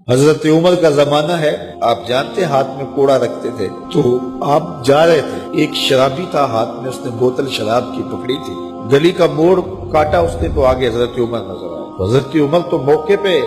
حضرت عمر کا زمانہ ہے، آپ جانتے ہاتھ میں کوڑا رکھتے تھے، تو آپ جا رہے تھے، ایک شرابی تھا ہاتھ میں، اس نے بوتل شراب کی پکڑی تھی، گلی کا موڑ کاٹا اس نے تو آگے حضرت عمر نظر آئے۔ حضرت عمر تو موقع پہ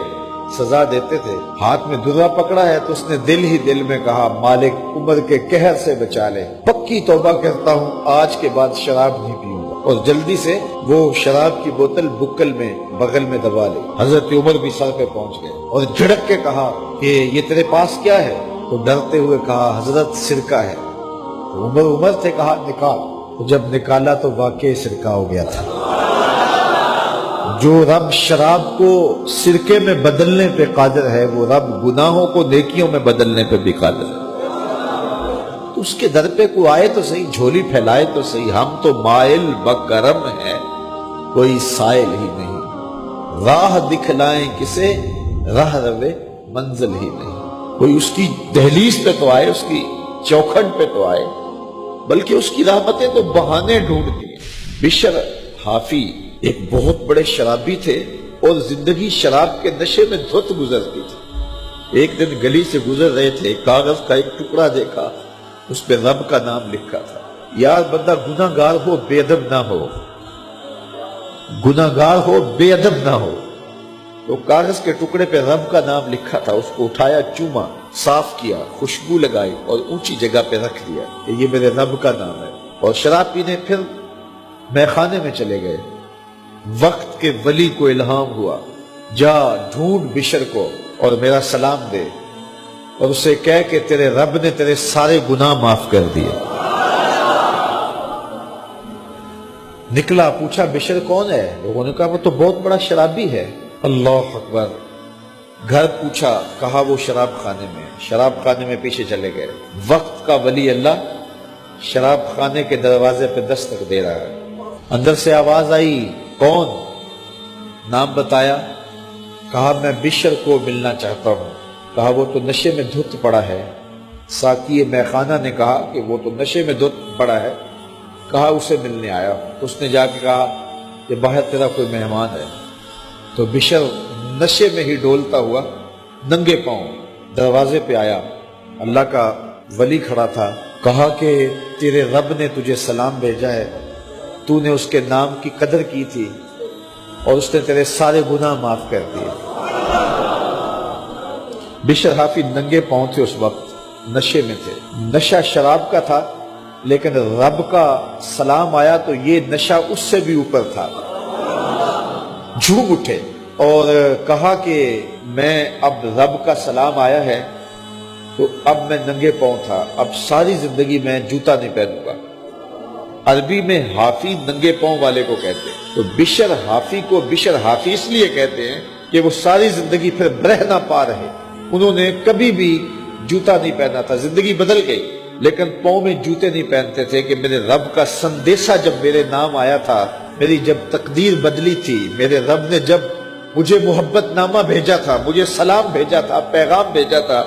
سزا دیتے تھے، ہاتھ میں درا پکڑا ہے تو اس نے دل ہی دل میں کہا مالک عمر کے قہر سے بچا لے، پکی توبہ کرتا ہوں آج کے بعد شراب نہیں پیوں گا، اور جلدی سے وہ شراب کی بوتل بکل میں بغل میں دبا لی۔ حضرت عمر بھی سر پہ پہنچ گئے اور جھڑک کے کہا کہ یہ تیرے پاس کیا ہے؟ تو ڈرتے ہوئے کہا حضرت سرکہ ہے۔ تو عمر سے کہا نکال، تو جب نکالا تو واقعی سرکہ ہو گیا تھا۔ جو رب شراب کو سرکے میں بدلنے پہ قادر ہے، وہ رب گناہوں کو نیکیوں میں بدلنے پہ بھی قادر ہے۔ تو اس کے در پہ کوئی آئے تو صحیح، جھولی پھیلائے تو صحیح، ہم تو مائل بکرم ہیں، کوئی سائل ہی نہیں، راہ دکھلائیں کسے راہ روے منزل ہی نہیں۔ کوئی اس کی دہلیز پہ تو آئے، اس کی چوکھٹ پہ تو آئے، بلکہ اس کی رحمتیں تو بہانے ڈھونڈتی ہیں۔ بشر حافی ایک بہت بڑے شرابی تھے اور زندگی شراب کے نشے میں دھت گزرتی تھی۔ ایک دن گلی سے گزر رہے تھے، کاغذ کا ایک ٹکڑا دیکھا، اس پہ رب کا نام لکھا تھا۔ یار بندہ گناہ گار ہو بے ادب نہ ہو، گناہ گار ہو بے ادب نہ ہو۔ تو کاغذ کے ٹکڑے پہ رب کا نام لکھا تھا، اس کو اٹھایا، چوما، صاف کیا، خوشبو لگائی اور اونچی جگہ پہ رکھ دیا کہ یہ میرے رب کا نام ہے، اور شراب پینے پھر میخانے میں چلے گئے۔ وقت کے ولی کو الہام ہوا، جا ڈھونڈ بشر کو اور میرا سلام دے، اور اسے کہہ کہ تیرے رب نے تیرے سارے گناہ معاف کر دیے۔ نکلا، پوچھا بشر کون ہے؟ لوگوں نے کہا وہ تو بہت بڑا شرابی ہے۔ اللہ اکبر۔ گھر پوچھا، کہا وہ شراب خانے میں۔ شراب خانے میں پیچھے چلے گئے۔ وقت کا ولی اللہ شراب خانے کے دروازے پہ دستک دے رہا ہے۔ اندر سے آواز آئی، کون؟ نام بتایا، کہا میں بشر کو ملنا چاہتا ہوں۔ کہا وہ تو نشے میں دھت پڑا ہے۔ ساقی میخانہ نے کہا کہ وہ تو نشے میں دھت پڑا ہے، کہا اسے ملنے آیا۔ اس نے جا کے کہا کہ باہر تیرا کوئی مہمان ہے۔ تو بشر نشے میں ہی ڈولتا ہوا ننگے پاؤں دروازے پہ آیا۔ اللہ کا ولی کھڑا تھا، کہا کہ تیرے رب نے تجھے سلام بھیجا ہے، تو نے اس کے نام کی قدر کی تھی اور اس نے تیرے سارے گناہ معاف کر دیے۔ بشر حافی ننگے پاؤں تھے، اس وقت نشے میں تھے۔ نشہ شراب کا تھا، لیکن رب کا سلام آیا تو یہ نشہ اس سے بھی اوپر تھا۔ جھوم اٹھے اور کہا کہ میں اب رب کا سلام آیا ہے تو اب میں ننگے پاؤں تھا، اب ساری زندگی میں جوتا نہیں پہنوں گا۔ عربی میں حافی ننگے پاؤں والے کو کہتے ہیں، تو بشر حافی کو بشر حافی اس لیے کہتے ہیں کہ وہ ساری زندگی پھر برہنہ پا رہے، انہوں نے کبھی بھی جوتا نہیں پہنا تھا، زندگی بدل گئی لیکن پاؤں میں جوتے نہیں پہنتے تھے کہ میرے رب کا سندیشہ جب میرے نام آیا تھا، میری جب تقدیر بدلی تھی، میرے رب نے جب مجھے محبت نامہ بھیجا تھا، مجھے سلام بھیجا تھا، پیغام بھیجا تھا،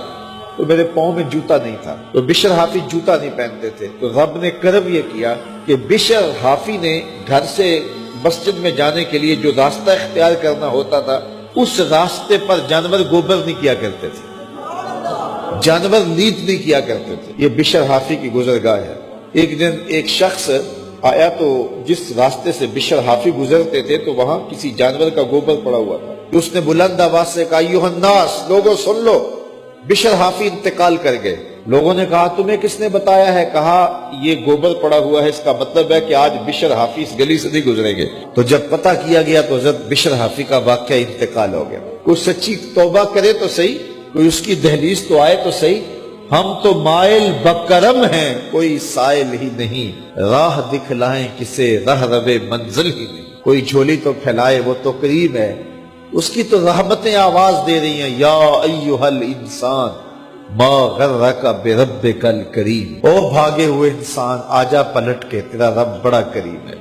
تو میرے پاؤں میں جوتا نہیں تھا۔ تو بشر حافی جوتا نہیں پہنتے تھے، تو رب نے کرم یہ کیا کہ بشر حافی نے گھر سے مسجد میں جانے کے لیے جو راستہ اختیار کرنا ہوتا تھا، اس راستے پر جانور گوبر نہیں کیا کرتے تھے، جانور نیت نہیں کیا کرتے تھے۔ یہ بشر حافی کی گزرگاہ ہے۔ ایک دن ایک شخص آیا تو جس راستے سے بشر حافی گزرتے تھے تو وہاں کسی جانور کا گوبر پڑا ہوا تھا۔ اس نے بلند آواز سے کہا، ایھا الناس، لوگوں سن لو، بشر حافی انتقال کر گئے۔ لوگوں نے کہا تمہیں کس نے بتایا ہے؟ کہا یہ گوبر پڑا ہوا ہے، اس کا مطلب ہے کہ آج بشر حافی اس گلی سے نہیں گزریں گے۔ تو جب پتہ کیا گیا تو حضرت بشر حافی کا واقعہ انتقال ہو گیا۔ کوئی سچی توبہ کرے تو صحیح، کوئی اس کی دہلیز تو آئے تو صحیح۔ ہم تو مائل بکرم ہیں، کوئی سائل ہی نہیں، راہ دکھلائیں کسے راہ روے منزل ہی نہیں۔ کوئی جھولی تو پھیلائے، وہ تو کریم ہے، اس کی تو رحمتیں آواز دے رہی ہیں، یا ایھا الانسان ما غرک بربک الکریم، او بھاگے ہوئے انسان آجا پلٹ کے، تیرا رب بڑا کریم ہے۔